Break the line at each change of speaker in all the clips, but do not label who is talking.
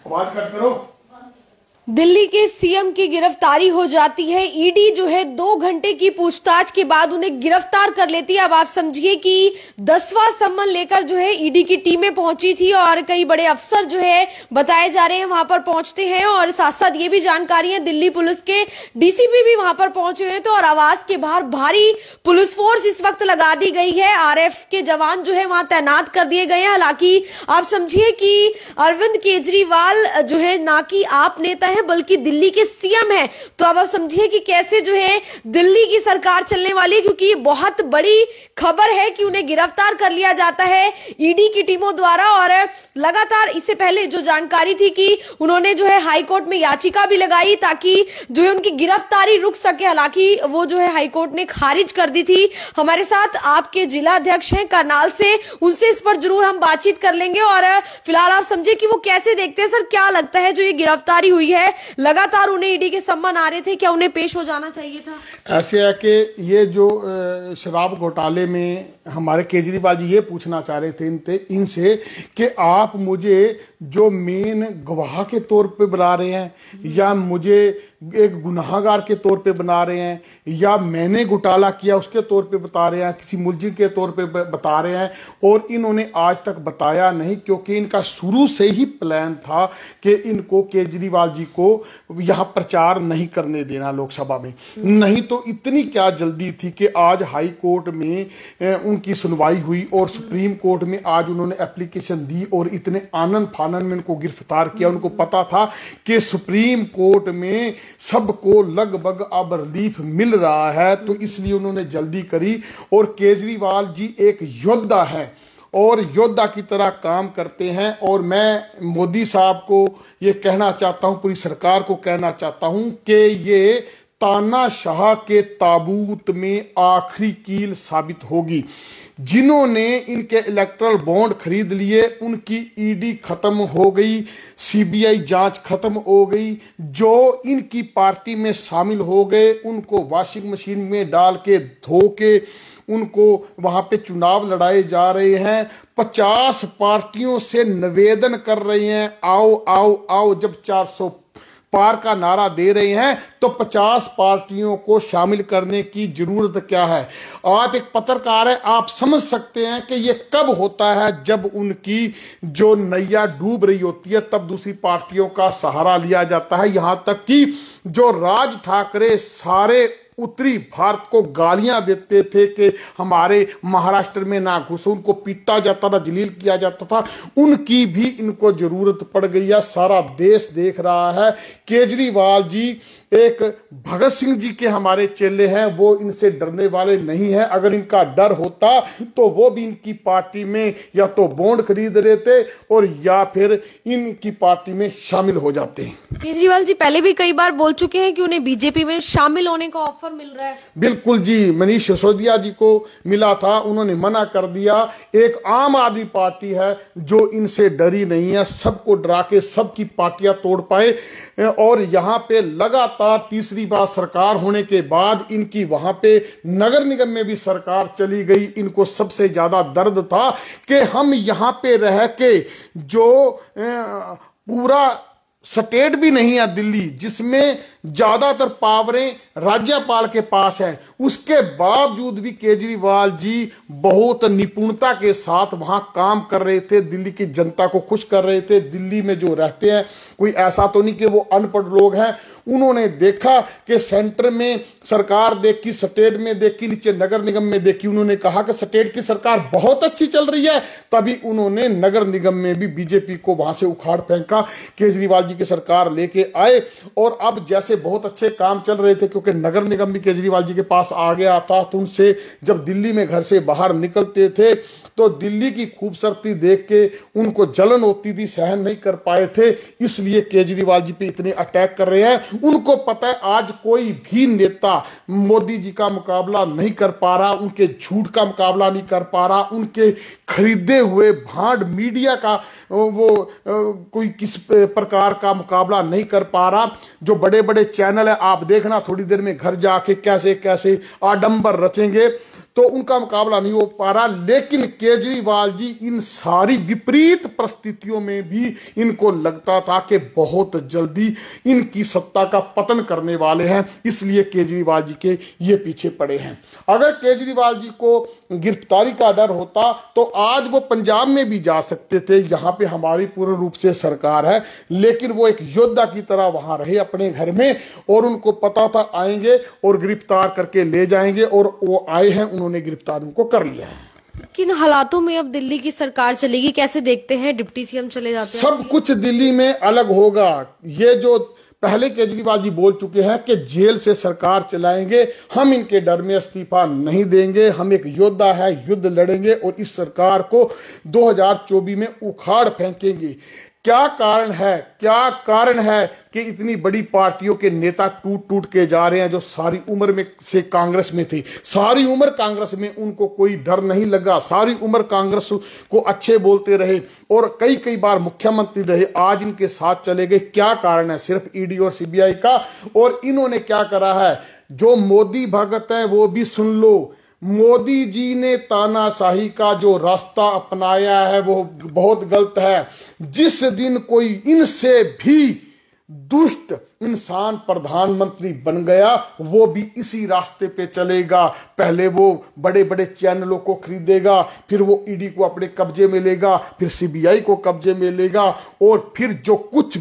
आवाज कट करो।
दिल्ली के सीएम की गिरफ्तारी हो जाती है। ईडी जो है 2 घंटे की पूछताछ के बाद उन्हें गिरफ्तार कर लेती है। अब आप समझिए कि 10वां सम्मन लेकर जो है ईडी की टीमें पहुंची थी और कई बड़े अफसर जो है बताए जा रहे हैं वहां पर पहुंचते हैं। और साथ साथ ये भी जानकारी है दिल्ली पुलिस के डीसीपी भी वहां पर पहुंचे हुए हैं। तो और आवास के बाहर भारी पुलिस फोर्स इस वक्त लगा दी गई है। आरएफ के जवान जो है वहां तैनात कर दिए गए हैं। हालांकि आप समझिए कि अरविंद केजरीवाल जो है ना कि आप नेता है बल्कि दिल्ली के सीएम है। तो अब आप समझिए कि कैसे जो है दिल्ली की सरकार चलने वाली है, क्योंकि ये बहुत बड़ी खबर है कि उन्हें गिरफ्तार कर लिया जाता है ईडी की टीमों द्वारा। और लगातार इससे पहले जो जानकारी थी कि उन्होंने जो है हाईकोर्ट में याचिका भी लगाई ताकि जो है उनकी गिरफ्तारी रुक सके। हालांकि वो जो है हाईकोर्ट ने खारिज कर दी थी। हमारे साथ आपके जिला अध्यक्ष हैं करनाल से, उनसे इस पर जरूर हम बातचीत कर लेंगे। और फिलहाल आप समझिए कि वो कैसे देखते हैं। सर, क्या लगता है जो ये गिरफ्तारी हुई है, लगातार उन्हें ईडी के सम्मन आ रहे थे, क्या उन्हें पेश हो जाना चाहिए था?
ऐसे है कि ये जो शराब घोटाले में हमारे केजरीवाल जी ये पूछना चाह रहे थे इनसे कि आप मुझे जो मेन गवाह के तौर पे बुला रहे हैं या मुझे एक गुनाहगार के तौर पे बना रहे हैं या मैंने घोटाला किया उसके तौर पे बता रहे हैं, किसी मुलजिम के तौर पे बता रहे हैं। और इन्होंने आज तक बताया नहीं, क्योंकि इनका शुरू से ही प्लान था कि इनको केजरीवाल जी को यहाँ प्रचार नहीं करने देना लोकसभा में। नहीं तो इतनी क्या जल्दी थी कि आज हाई कोर्ट में उनकी सुनवाई हुई और सुप्रीम कोर्ट में आज उन्होंने एप्लीकेशन दी और इतने आनन फानन में उनको गिरफ्तार किया। उनको पता था कि सुप्रीम कोर्ट में सबको लगभग अब रिलीफ मिल रहा है, तो इसलिए उन्होंने जल्दी करी। और केजरीवाल जी एक योद्धा है और योद्धा की तरह काम करते हैं। और मैं मोदी साहब को ये कहना चाहता हूं, पूरी सरकार को कहना चाहता हूं कि ये तानाशाह के ताबूत में आखिरी कील साबित होगी। जिन्होंने इनके इलेक्ट्रल बॉन्ड खरीद लिए उनकी ईडी खत्म हो गई, सीबीआई जांच खत्म हो गई। जो इनकी पार्टी में शामिल हो गए उनको वॉशिंग मशीन में डाल के धो के उनको वहां पे चुनाव लड़ाए जा रहे हैं। 50 पार्टियों से निवेदन कर रहे हैं, आओ आओ आओ। जब 400 पार का नारा दे रहे हैं तो 50 पार्टियों को शामिल करने की जरूरत क्या है? आप एक पत्रकार है, आप समझ सकते हैं कि ये कब होता है जब उनकी जो नैया डूब रही होती है तब दूसरी पार्टियों का सहारा लिया जाता है। यहां तक कि जो राज ठाकरे सारे उत्तरी भारत को गालियां देते थे कि हमारे महाराष्ट्र में ना घुसो, उनको पीटा जाता था, जलील किया जाता था, उनकी भी इनको जरूरत पड़ गई है। सारा देश देख रहा है। केजरीवाल जी एक भगत सिंह जी के हमारे चेले हैं, वो इनसे डरने वाले नहीं है। अगर इनका डर होता तो वो भी इनकी पार्टी में या तो बॉन्ड खरीद रहे थे और या फिर इनकी पार्टी में शामिल हो जाते हैं।
केजरीवाल जी पहले भी कई बार बोल चुके हैं कि उन्हें बीजेपी में शामिल होने का ऑफर मिल रहा है।
बिल्कुल जी, मनीष सिसोदिया जी को मिला था, उन्होंने मना कर दिया। एक आम आदमी पार्टी है जो इनसे डरी नहीं है, सबको डरा के सबकी पार्टियां तोड़ पाए। और यहां पे लगातार तीसरी बार सरकार होने के बाद इनकी वहां पे नगर निगम में भी सरकार चली गई। इनको सबसे ज्यादा दर्द था कि हम यहां पे रह के जो पूरा स्टेट भी नहीं है दिल्ली, जिसमें ज्यादातर पावरें राज्यपाल के पास है, उसके बावजूद भी केजरीवाल जी बहुत निपुणता के साथ वहां काम कर रहे थे, दिल्ली की जनता को खुश कर रहे थे। दिल्ली में जो रहते हैं कोई ऐसा तो नहीं कि वो अनपढ़ लोग हैं। उन्होंने देखा कि सेंटर में सरकार देखी, स्टेट में देखी, नीचे नगर निगम में देखी। उन्होंने कहा कि स्टेट की सरकार बहुत अच्छी चल रही है, तभी उन्होंने नगर निगम में भी बीजेपी को वहां से उखाड़ फेंका। केजरीवाल जी की सरकार लेके आए और अब जैसे बहुत अच्छे काम चल रहे थे, क्योंकि नगर निगम भी केजरीवाल जी के पास आ गया था, तो उनसे जब दिल्ली में घर से बाहर निकलते थे तो दिल्ली की खूबसूरती देख के उनको जलन होती थी, सहन नहीं कर पाए थे, इसलिए केजरीवाल जी पे इतने अटैक कर रहे हैं। उनको पता है आज कोई भी नेता मोदी जी का मुकाबला नहीं कर पा रहा, उनके झूठ का मुकाबला नहीं कर पा रहा, उनके खरीदे हुए भांड मीडिया का वो कोई किस प्रकार का मुकाबला नहीं कर पा रहा। जो बड़े बड़े चैनल है आप देखना थोड़ी देर में घर जाके कैसे कैसे आडंबर रचेंगे। तो उनका मुकाबला नहीं हो पा रहा। लेकिन केजरीवाल जी इन सारी विपरीत परिस्थितियों में भी इनको लगता था कि बहुत जल्दी इनकी सत्ता का पतन करने वाले हैं, इसलिए केजरीवाल जी के ये पीछे पड़े हैं। अगर केजरीवाल जी को गिरफ्तारी का डर होता तो आज वो पंजाब में भी जा सकते थे, यहां पे हमारी पूर्ण रूप से सरकार है, लेकिन वो एक योद्धा की तरह वहां रहे अपने घर में, और उनको पता था आएंगे और गिरफ्तार करके ले जाएंगे, और वो आए हैं, उन्होंने गिरफ्तार उनको कर लिया है।
किन हालातों में अब दिल्ली की सरकार चलेगी, कैसे देखते हैं? डिप्टी सीएम चले जाते हैं,
सब कुछ दिल्ली में अलग होगा। ये जो पहले केजरीवाल जी बोल चुके हैं कि जेल से सरकार चलाएंगे, हम इनके डर में इस्तीफा नहीं देंगे, हम एक योद्धा है, युद्ध लड़ेंगे और इस सरकार को 2024 में उखाड़ फेंकेंगे। क्या कारण है कि इतनी बड़ी पार्टियों के नेता टूट टूट के जा रहे हैं, जो सारी उम्र में से कांग्रेस में थे, सारी उम्र कांग्रेस में उनको कोई डर नहीं लगा, सारी उम्र कांग्रेस को अच्छे बोलते रहे और कई बार मुख्यमंत्री रहे, आज इनके साथ चले गए। क्या कारण है? सिर्फ ईडी और सीबीआई का। और इन्होंने क्या करा है, जो मोदी भगत है वो भी सुन लो, मोदी जी ने तानाशाही का जो रास्ता अपनाया है वो बहुत गलत है। जिस दिन कोई इनसे भी दुष्ट इंसान प्रधानमंत्री बन गया, वो भी इसी रास्ते पे चलेगा। पहले वो बड़े बड़े चैनलों को खरीदेगा, फिर वो ईडी को अपने कब्जे में लेगा, फिर सीबीआई को कब्जे में लेगा, और फिर जो कुछ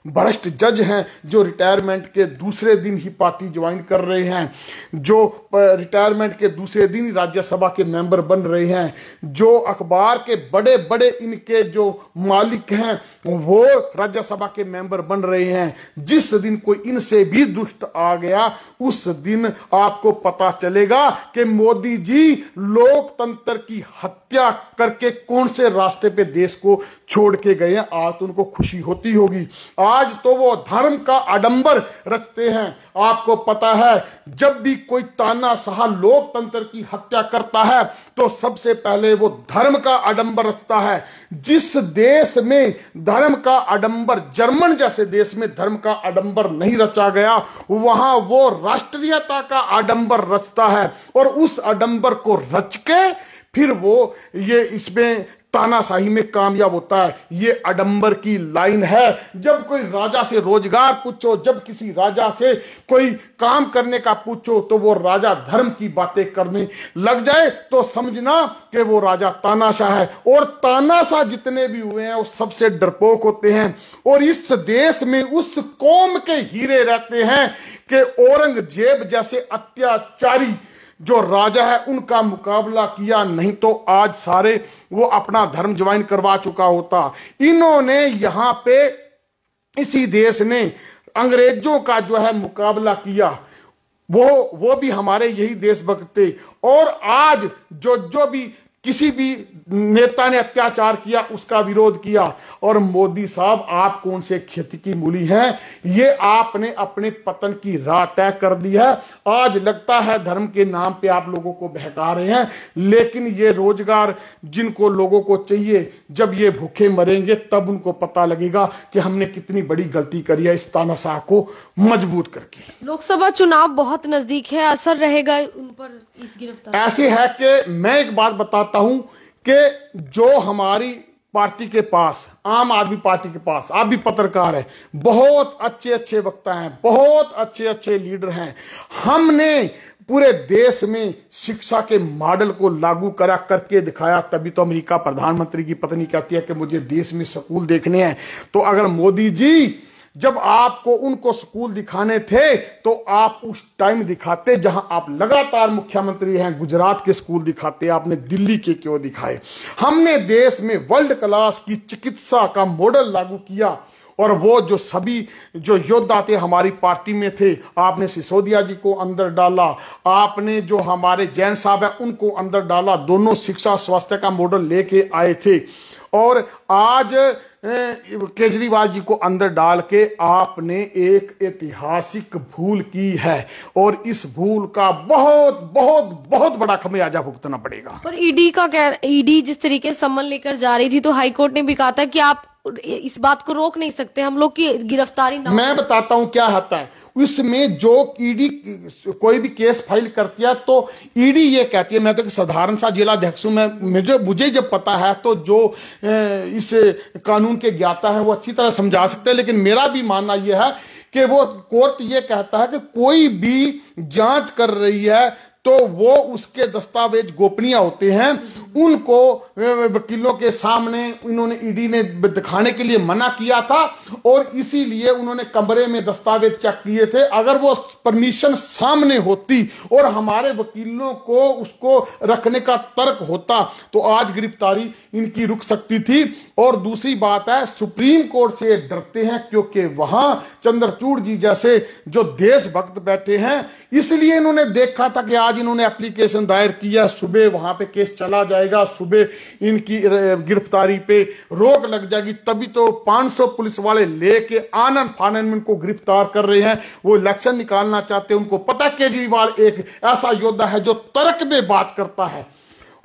भ्रष्ट जज हैं जो रिटायरमेंट के दूसरे दिन ही पार्टी ज्वाइन कर रहे हैं, जो रिटायरमेंट के दूसरे दिन ही राज्यसभा के मेंबर बन रहे हैं, जो अखबार के बड़े बड़े इनके जो मालिक हैं वो राज्यसभा के मेंबर बन रहे हैं। जिस दिन कोई इनसे भी दुष्ट आ गया, उस दिन आपको पता चलेगा कि मोदी जी लोकतंत्र की हत्या करके कौन से रास्ते पे देश को छोड़ के गए हैं। आज तो उनको खुशी होती होगी, आज तो वो धर्म का आडंबर रचते हैं। आपको पता है, जब भी कोई तानाशाह लोकतंत्र की हत्या करता है तो सबसे पहले वो धर्म का आडंबर रचता है। जिस देश में धर्म का आडंबर, जर्मन जैसे देश में धर्म का आडंबर नहीं रचा गया, वहां वो राष्ट्रीयता का आडंबर रचता है, और उस आडंबर को रच के फिर वो ये इसमें तानाशाही में कामयाब होता है। ये आडंबर की लाइन है। जब कोई राजा से रोजगार पूछो, जब किसी राजा से कोई काम करने का पूछो, तो वो राजा धर्म की बातें करने लग जाए तो समझना कि वो राजा तानाशाह है। और तानाशाह जितने भी हुए हैं वो सबसे डरपोक होते हैं, और इस देश में उस कौम के हीरे रहते हैं कि औरंगजेब जैसे अत्याचारी जो राजा है उनका मुकाबला किया, नहीं तो आज सारे वो अपना धर्म ज्वाइन करवा चुका होता। इन्होंने यहां पे इसी देश ने अंग्रेजों का जो है मुकाबला किया, वो भी हमारे यही देशभक्त थे। और आज जो भी किसी भी नेता ने अत्याचार किया उसका विरोध किया। और मोदी साहब, आप कौन से खेती की मूली हैं? ये आपने अपने पतन की राह तय कर दी है। आज लगता है धर्म के नाम पे आप लोगों को बहका रहे हैं, लेकिन ये रोजगार जिनको लोगों को चाहिए, जब ये भूखे मरेंगे तब उनको पता लगेगा कि हमने कितनी बड़ी गलती करी है इस तानाशाह को मजबूत करके।
लोकसभा चुनाव बहुत नजदीक है, असर रहेगा उन पर इस गिरफ्तारी?
ऐसे है कि मैं एक बात बताता हूं कि जो हमारी पार्टी के पास, आम आदमी पार्टी के पास, आप भी पत्रकार हैं, बहुत अच्छे अच्छे वक्ता हैं, बहुत अच्छे अच्छे लीडर हैं। हमने पूरे देश में शिक्षा के मॉडल को लागू करा करके दिखाया, तभी तो अमेरिका प्रधानमंत्री की पत्नी कहती है कि मुझे देश में स्कूल देखने हैं। तो अगर मोदी जी जब आपको उनको स्कूल दिखाने थे तो आप उस टाइम दिखाते जहां आप लगातार मुख्यमंत्री हैं। गुजरात के स्कूल दिखाते, आपने दिल्ली के क्यों दिखाए? हमने देश में वर्ल्ड क्लास की चिकित्सा का मॉडल लागू किया, और वो जो सभी जो योद्धा थे हमारी पार्टी में थे, आपने सिसोदिया जी को अंदर डाला, आपने जो हमारे जैन साहब है उनको अंदर डाला, दोनों शिक्षा स्वास्थ्य का मॉडल लेके आए थे। और आज केजरीवाल जी को अंदर डाल के आपने एक ऐतिहासिक भूल की है, और इस भूल का बहुत बहुत बहुत बड़ा खमियाजा भुगतना पड़ेगा।
पर ईडी जिस तरीके से सम्मन लेकर जा रही थी, तो हाईकोर्ट ने भी कहा था कि आप इस बात को रोक नहीं सकते हम लोग की गिरफ्तारी ना?
मैं बताता हूं क्या होता है इसमें। जो ईडी कोई भी केस फाइल करती है तो ईडी ये कहती है, मैं तो एक साधारण सा जिला अध्यक्ष हूं, मुझे जब पता है तो जो इस कानून के ज्ञाता है वो अच्छी तरह समझा सकते हैं, लेकिन मेरा भी मानना यह है कि वो कोर्ट ये कहता है कि कोई भी जांच कर रही है तो वो उसके दस्तावेज गोपनीय होते हैं, उनको वकीलों के सामने इन्होंने ईडी ने दिखाने के लिए मना किया था और इसीलिए उन्होंने कमरे में दस्तावेज चेक किए थे। अगर वो परमिशन सामने होती और हमारे वकीलों को उसको रखने का तर्क होता तो आज गिरफ्तारी इनकी रुक सकती थी। और दूसरी बात है, सुप्रीम कोर्ट से डरते हैं क्योंकि वहां चंद्रचूड़ जी जैसे जो देशभक्त बैठे हैं, इसलिए इन्होंने देखा था कि आज इन्होंने एप्लीकेशन दायर किया, सुबह वहां पे केस चला जाएगा, सुबह इनकी गिरफ्तारी पे रोक लग जाएगी, तभी तो 500 पुलिस वाले लेके आनंद फानन में इनको गिरफ्तार कर रहे हैं। वो इलेक्शन निकालना चाहते हैं, उनको पता केजरीवाल एक ऐसा योद्धा है जो तर्क में बात करता है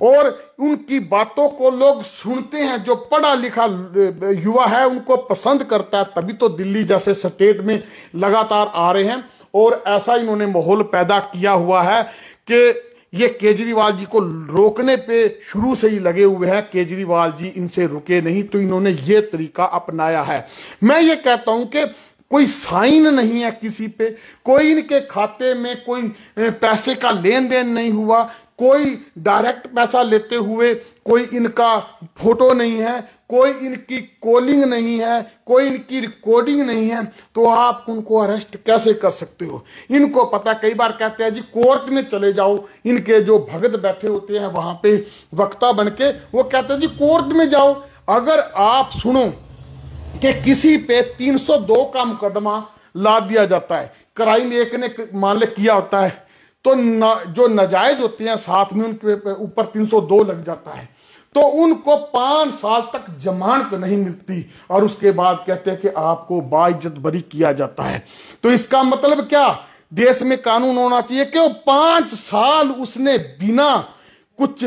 और उनकी बातों को लोग सुनते हैं, जो पढ़ा लिखा युवा है उनको पसंद करता है, तभी तो दिल्ली जैसे स्टेट में लगातार आ रहे हैं। और ऐसा इन्होंने माहौल पैदा किया हुआ है कि ये केजरीवाल जी को रोकने पे शुरू से ही लगे हुए हैं। केजरीवाल जी इनसे रुके नहीं तो इन्होंने ये तरीका अपनाया है। मैं ये कहता हूं कि कोई साइन नहीं है किसी पे, कोई इनके खाते में कोई पैसे का लेन देन नहीं हुआ, कोई डायरेक्ट पैसा लेते हुए कोई इनका फोटो नहीं है, कोई इनकी कॉलिंग नहीं है, कोई इनकी रिकॉर्डिंग नहीं है, तो आप उनको अरेस्ट कैसे कर सकते हो? इनको पता, कई बार कहते हैं जी कोर्ट में चले जाओ, इनके जो भगत बैठे होते हैं वहां पे वक्ता बनके, वो कहते हैं जी कोर्ट में जाओ। अगर आप सुनो कि किसी पे 302 का मुकदमा ला दिया जाता है, क्राइम एक ने मान ले किया होता है, तो जो नाजायज होते हैं साथ में उनके ऊपर 302 लग जाता है, तो उनको 5 साल तक जमानत नहीं मिलती और उसके बाद कहते हैं कि आपको बाइज्जत बरी किया जाता है। तो इसका मतलब क्या? देश में कानून होना चाहिए कि वो 5 साल उसने बिना कुछ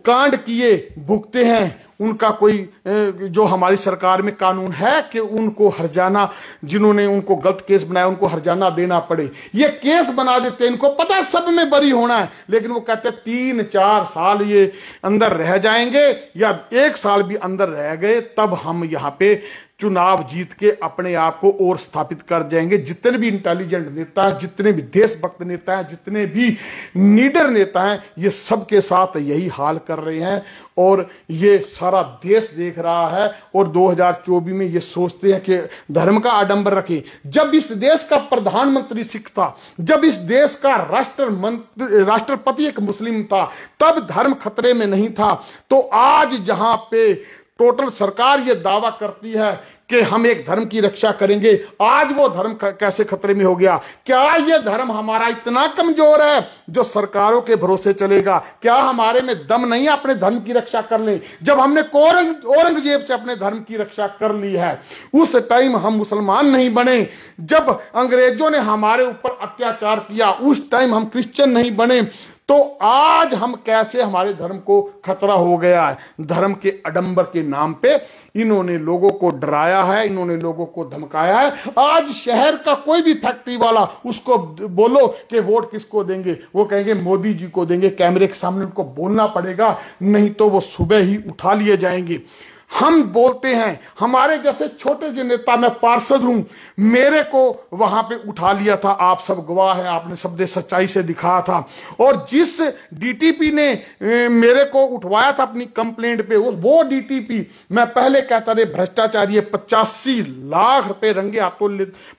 कांड किए भुगते हैं। उनका कोई जो हमारी सरकार में कानून है कि उनको हर्जाना, जिन्होंने उनको गलत केस बनाया उनको हर्जाना देना पड़े, ये केस बना देते हैं। इनको पता है सब में बरी होना है, लेकिन वो कहते हैं 3-4 साल ये अंदर रह जाएंगे या 1 साल भी अंदर रह गए तब हम यहाँ पे चुनाव जीत के अपने आप को और स्थापित कर जाएंगे। जितने भी इंटेलिजेंट नेता हैं, जितने भी देशभक्त नेता हैं, जितने भी नीडर नेता हैं, ये सबके साथ यही हाल कर रहे हैं और ये सारा देश देख रहा है। और 2024 में ये सोचते हैं कि धर्म का आडंबर रखें। जब इस देश का प्रधानमंत्री सिख था, जब इस देश का राष्ट्रपति एक मुस्लिम था, तब धर्म खतरे में नहीं था। तो आज जहां पे टोटल सरकार ये दावा करती है कि हम एक धर्म की रक्षा करेंगे, आज वो धर्म कैसे खतरे में हो गया? क्या ये धर्म हमारा इतना कमजोर है जो सरकारों के भरोसे चलेगा? क्या हमारे में दम नहीं है अपने धर्म की रक्षा कर लें? जब हमने औरंगजेब से अपने धर्म की रक्षा कर ली है, उस टाइम हम मुसलमान नहीं बने। जब अंग्रेजों ने हमारे ऊपर अत्याचार किया, उस टाइम हम क्रिश्चियन नहीं बने। तो आज हम कैसे, हमारे धर्म को खतरा हो गया है। धर्म के आडंबर के नाम पे इन्होंने लोगों को डराया है, इन्होंने लोगों को धमकाया है। आज शहर का कोई भी फैक्ट्री वाला, उसको बोलो कि वोट किसको देंगे, वो कहेंगे मोदी जी को देंगे। कैमरे के सामने उनको बोलना पड़ेगा, नहीं तो वो सुबह ही उठा लिए जाएंगे। हम बोलते हैं, हमारे जैसे छोटे जो नेता, मैं पार्षद हूं, मेरे को वहां पे उठा लिया था, आप सब गवाह हैं, आपने सब दे सच्चाई से दिखाया था। और जिस डीटीपी ने मेरे को उठवाया था अपनी कंप्लेंट पे, वो डीटीपी मैं पहले कहता रहे भ्रष्टाचारी, 85 लाख रुपए रंगे हाथों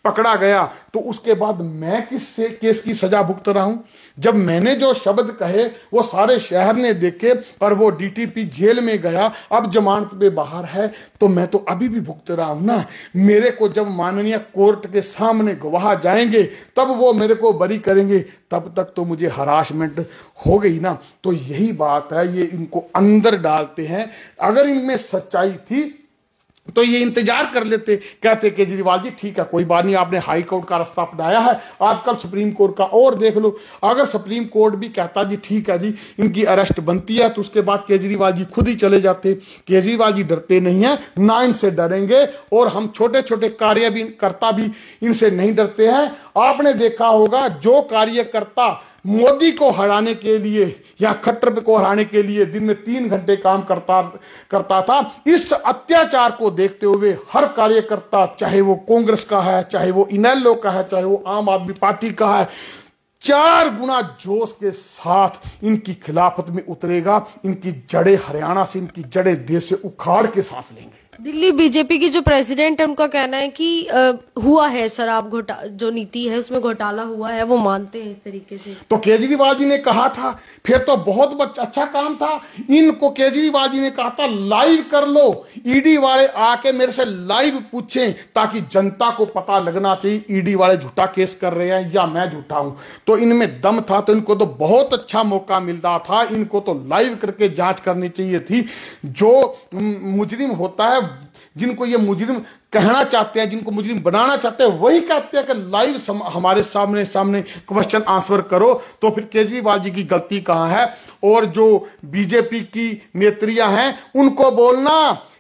पकड़ा गया, तो उसके बाद मैं किस केस की सजा भुगत रहा हूं? जब मैंने जो शब्द कहे वो सारे शहर ने देखे और वो डीटीपी जेल में गया, अब जमानत पे बाहर है, तो मैं तो अभी भी भुगत रहा हूं ना। मेरे को जब माननीय कोर्ट के सामने गवाह जाएंगे तब वो मेरे को बरी करेंगे, तब तक तो मुझे हरासमेंट हो गई ना। तो यही बात है, ये इनको अंदर डालते हैं। अगर इनमें सच्चाई थी तो ये इंतजार कर लेते। कहते केजरीवाल जी ठीक है, कोई बात नहीं, आपने हाई कोर्ट का रास्ता अपनाया है, आप कल सुप्रीम कोर्ट का और देख लो। अगर सुप्रीम कोर्ट भी कहता जी ठीक है जी इनकी अरेस्ट बनती है, तो उसके बाद केजरीवाल जी खुद ही चले जाते। केजरीवाल जी डरते नहीं है, ना इनसे डरेंगे, और हम छोटे छोटे कार्यकर्ता भी इनसे नहीं डरते हैं। आपने देखा होगा जो कार्यकर्ता मोदी को हराने के लिए या खट्टर को हराने के लिए दिन में 3 घंटे काम करता था, इस अत्याचार को देखते हुए हर कार्यकर्ता, चाहे वो कांग्रेस का है, चाहे वो इनेलो का है, चाहे वो आम आदमी पार्टी का है, 4 गुना जोश के साथ इनकी खिलाफत में उतरेगा। इनकी जड़ें हरियाणा से, इनकी जड़ें देश से उखाड़ के सांस लेंगे।
दिल्ली बीजेपी की जो प्रेसिडेंट है उनका कहना है कि हुआ है शराब घोटाला, जो नीति है उसमें घोटाला हुआ है, वो मानते हैं इस तरीके से।
तो केजरीवाल जी ने कहा था, फिर तो बहुत अच्छा काम था। इनको केजरीवाल जी ने कहा था लाइव कर लो, ईडी वाले आके मेरे से लाइव पूछें, ताकि जनता को पता लगना चाहिए ईडी वाले झूठा केस कर रहे हैं या मैं झूठा हूं। तो इनमें दम था, तो इनको तो बहुत अच्छा मौका मिल रहा था। इनको तो लाइव करके जांच करनी चाहिए थी। जो मुजरिम होता है, जिनको ये मुजरिम कहना चाहते हैं, जिनको मुजरिम बनाना चाहते हैं, वही कहते हैं कि लाइव हमारे सामने क्वेश्चन आंसर करो। तो फिर केजरीवाल जी की गलती कहां है? और जो बीजेपी की नेत्रियां हैं उनको बोलना,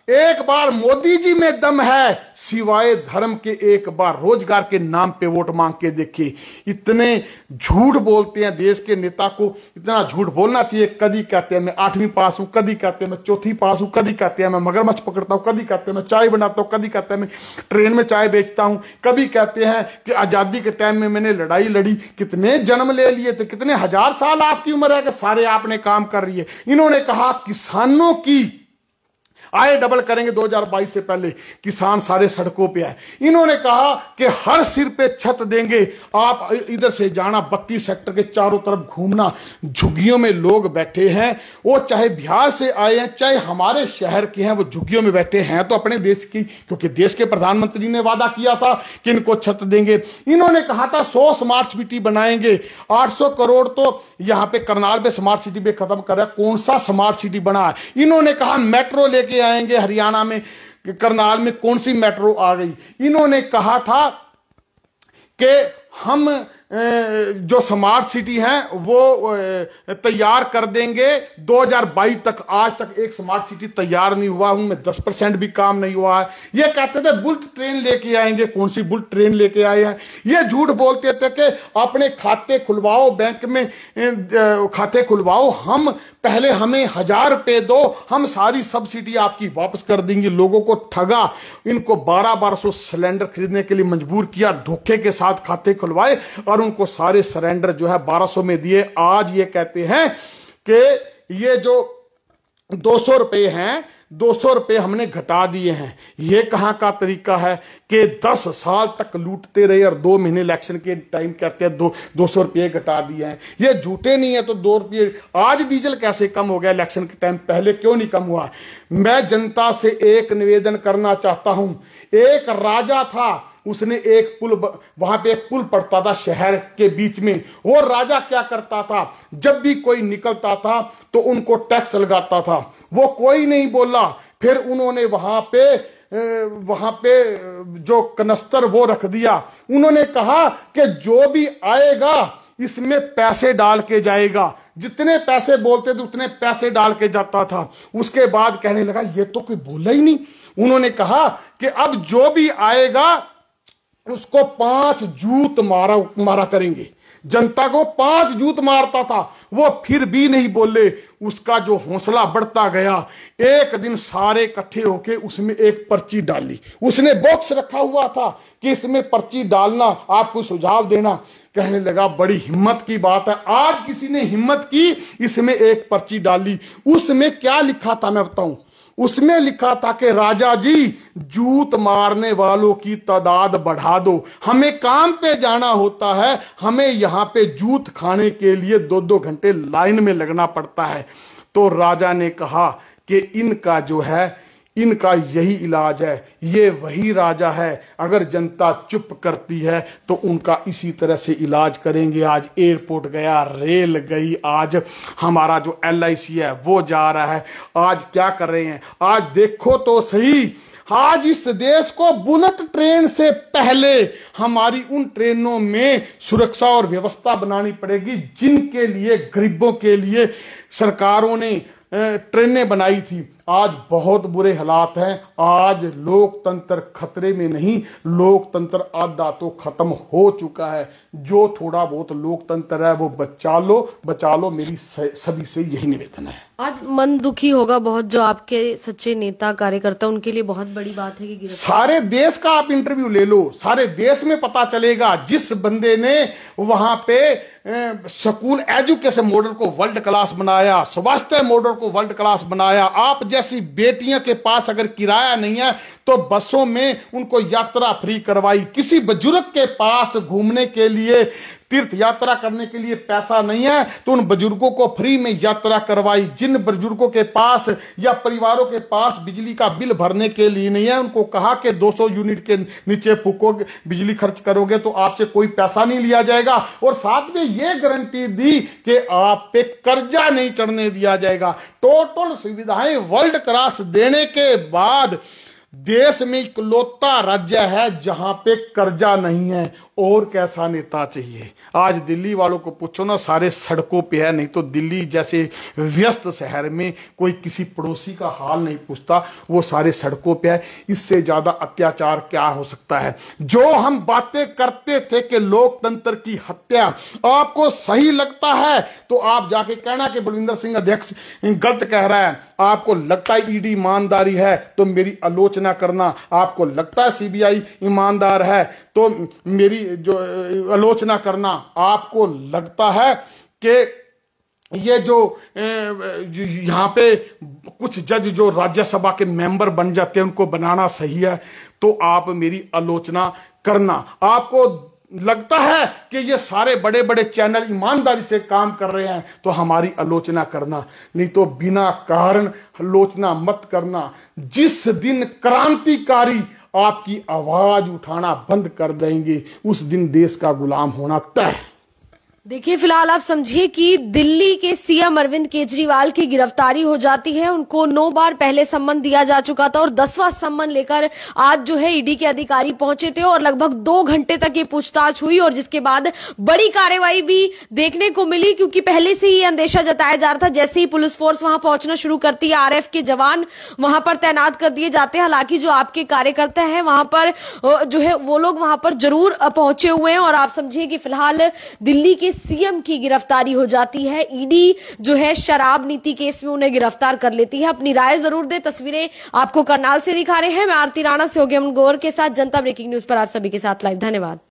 एक बार मोदी जी में दम है, सिवाय धर्म के एक बार रोजगार के नाम पे वोट मांग के देखिए। इतने झूठ बोलते हैं देश के नेता को, इतना झूठ बोलना चाहिए। कभी कहते हैं मैं 8वीं पास हूं, कभी कहते हैं मैं 4थी पास हूं, कभी कहते हैं मैं मगरमच्छ पकड़ता हूं, कभी कहते हैं मैं चाय बनाता हूं, कभी कहते हैं मैं ट्रेन में चाय बेचता हूं, कभी कहते हैं कि आजादी के टाइम में मैंने लड़ाई लड़ी। कितने जन्म ले लिए थे, कितने हजार साल आपकी उम्र है कि सारे आपने काम कर रही है। इन्होंने कहा किसानों की आय डबल करेंगे 2022 से पहले, किसान सारे सड़कों पे आए। इन्होंने कहा कि हर सिर पे छत देंगे, आप इधर से जाना, 32 सेक्टर के चारों तरफ घूमना, झुग्गियों में लोग बैठे हैं, वो चाहे बिहार से आए हैं, चाहे हमारे शहर के हैं, वो झुग्गियों में बैठे हैं तो अपने देश की, क्योंकि देश के प्रधानमंत्री ने वादा किया था कि इनको छत देंगे। इन्होंने कहा था 100 स्मार्ट सिटी बनाएंगे, 800 करोड़ तो यहां पे करनाल में स्मार्ट सिटी पे खत्म कर रहा है। कौन सा स्मार्ट सिटी बना है? इन्होंने कहा मेट्रो लेके आएंगे हरियाणा में, करनाल में कौन सी मेट्रो आ गई? इन्होंने कहा था कि हम जो स्मार्ट सिटी हैं वो तैयार कर देंगे 2022 तक। आज तक एक स्मार्ट सिटी तैयार नहीं हुआ, उनमें 10% भी काम नहीं हुआ है। ये कहते थे बुलेट ट्रेन लेके आएंगे, कौन सी बुलेट ट्रेन लेके आए हैं? ये झूठ बोलते थे कि अपने खाते खुलवाओ, बैंक में खाते खुलवाओ, हम पहले हमें 1000 रुपए दो, हम सारी सब्सिडी आपकी वापस कर देंगे। लोगों को ठगा, इनको 1200 सिलेंडर खरीदने के लिए मजबूर किया, धोखे के साथ खाते खुलवाए और उनको सारे सरेंडर जो है 1200 में दिए। आज ये कहते हैं कि ये जो 200 रुपए हैं, 200 रुपए हमने घटा दिए हैं। ये कहां का तरीका है कि 10 साल तक लूटते रहे और 2 महीने इलेक्शन के टाइम कहते हैं 200 रुपये घटा दिए हैं। ये झूठे नहीं है तो 2 रुपये। आज डीजल कैसे कम हो गया इलेक्शन के टाइम, पहले क्यों नहीं कम हुआ? मैं जनता से एक निवेदन करना चाहता हूं। एक राजा था, उसने एक पुल, वहां पे एक पुल पड़ता था शहर के बीच में। वो राजा क्या करता था, जब भी कोई निकलता था तो उनको टैक्स लगाता था। वो कोई नहीं बोला। फिर उन्होंने वहां पे जो कनस्तर वो रख दिया। उन्होंने कहा कि जो भी आएगा इसमें पैसे डाल के जाएगा। जितने पैसे बोलते थे उतने पैसे डाल के जाता था। उसके बाद कहने लगा ये तो कोई बोला ही नहीं। उन्होंने कहा कि अब जो भी आएगा उसको 5 जूत मारा करेंगे। जनता को 5 जूत मारता था, वो फिर भी नहीं बोले। उसका जो हौसला बढ़ता गया, एक दिन सारे इकट्ठे होके उसमें एक पर्ची डाली। उसने बॉक्स रखा हुआ था कि इसमें पर्ची डालना, आपको सुझाव देना। कहने लगा बड़ी हिम्मत की बात है, आज किसी ने हिम्मत की, इसमें एक पर्ची डाली। उसमें क्या लिखा था मैं बताऊं? उसमें लिखा था कि राजा जी जूत मारने वालों की तादाद बढ़ा दो, हमें काम पे जाना होता है, हमें यहां पे जूत खाने के लिए 2-2 घंटे लाइन में लगना पड़ता है। तो राजा ने कहा कि इनका जो है, इनका यही इलाज है। ये वही राजा है, अगर जनता चुप करती है तो उनका इसी तरह से इलाज करेंगे। आज एयरपोर्ट गया, रेल गई, आज हमारा जो LIC है वो जा रहा है। आज क्या कर रहे हैं, आज देखो तो सही, आज इस देश को बुलेट ट्रेन से पहले हमारी उन ट्रेनों में सुरक्षा और व्यवस्था बनानी पड़ेगी जिनके लिए, गरीबों के लिए सरकारों ने ट्रेनें बनाई थी। आज बहुत बुरे हालात हैं। आज लोकतंत्र खतरे में नहीं, लोकतंत्र आधा तो खत्म हो चुका है। जो थोड़ा बहुत लोकतंत्र है वो बचा लो, मेरी सभी से यही निवेदन है।
आज मन दुखी होगा बहुत, जो आपके सच्चे नेता कार्यकर्ता, उनके लिए बहुत बड़ी बात है कि
सारे देश का आप इंटरव्यू ले लो, सारे देश में पता चलेगा। जिस बंदे ने वहां पे स्कूल एजुकेशन मॉडल को वर्ल्ड क्लास बनाया, स्वास्थ्य मॉडल को वर्ल्ड क्लास बनाया, आप जैसी बेटियों के पास अगर किराया नहीं है तो बसों में उनको यात्रा फ्री करवाई, किसी बुजुर्ग के पास घूमने के लिए, तीर्थ यात्रा करने के लिए पैसा नहीं है तो उन बुजुर्गों को फ्री में यात्रा करवाई। जिन बुजुर्गों के पास या परिवारों के पास बिजली का बिल भरने के लिए नहीं है, उनको कहा कि 200 यूनिट के नीचे फूकोगे, बिजली खर्च करोगे तो आपसे कोई पैसा नहीं लिया जाएगा। और साथ में यह गारंटी दी कि आप पे कर्जा नहीं चढ़ने दिया जाएगा। टोटल सुविधाएं वर्ल्ड क्लास देने के बाद देश में इकलौता राज्य है जहां पे कर्जा नहीं है। और कैसा नेता चाहिए? आज दिल्ली वालों को पूछो ना, सारे सड़कों पे है। नहीं तो दिल्ली जैसे व्यस्त शहर में कोई किसी पड़ोसी का हाल नहीं पूछता, वो सारे सड़कों पे है। इससे ज्यादा अत्याचार क्या हो सकता है? जो हम बातें करते थे कि लोकतंत्र की हत्या, आपको सही लगता है तो आप जाके कहना कि बलविंदर सिंह अध्यक्ष गलत कह रहा है। आपको लगता है ईडी ईमानदारी है तो मेरी आलोचना करना, आपको लगता है सीबीआई ईमानदार है तो मेरी जो आलोचना करना, आपको लगता है कि ये जो यहाँ पे कुछ जज जो राज्यसभा के मेंबर बन जाते हैं उनको बनाना सही है तो आप मेरी आलोचना करना। आपको लगता है कि ये सारे बड़े बड़े चैनल ईमानदारी से काम कर रहे हैं तो हमारी आलोचना करना, नहीं तो बिना कारण आलोचना मत करना। जिस दिन क्रांतिकारी आपकी आवाज उठाना बंद कर देंगे उस दिन देश का गुलाम होना तय है।
देखिए, फिलहाल आप समझिए कि दिल्ली के सीएम अरविंद केजरीवाल की गिरफ्तारी हो जाती है। उनको 9 बार पहले सम्मन दिया जा चुका था और 10वां सम्मन लेकर आज जो है ईडी के अधिकारी पहुंचे थे और लगभग 2 घंटे तक ये पूछताछ हुई और जिसके बाद बड़ी कार्रवाई भी देखने को मिली, क्योंकि पहले से ही अंदेशा जताया जा रहा था जैसे ही पुलिस फोर्स वहां पहुंचना शुरू करती है, आरएफ के जवान वहां पर तैनात कर दिए जाते हैं। हालांकि जो आपके कार्यकर्ता हैं वहां पर जो है वो लोग वहां पर जरूर पहुंचे हुए हैं और आप समझिए कि फिलहाल दिल्ली के सीएम की गिरफ्तारी हो जाती है। ईडी जो है शराब नीति केस में उन्हें गिरफ्तार कर लेती है। अपनी राय जरूर दे। तस्वीरें आपको करनाल से दिखा रहे हैं। मैं आरती राणा, सहयोगी अमन गौर के साथ जनता ब्रेकिंग न्यूज पर आप सभी के साथ लाइव। धन्यवाद।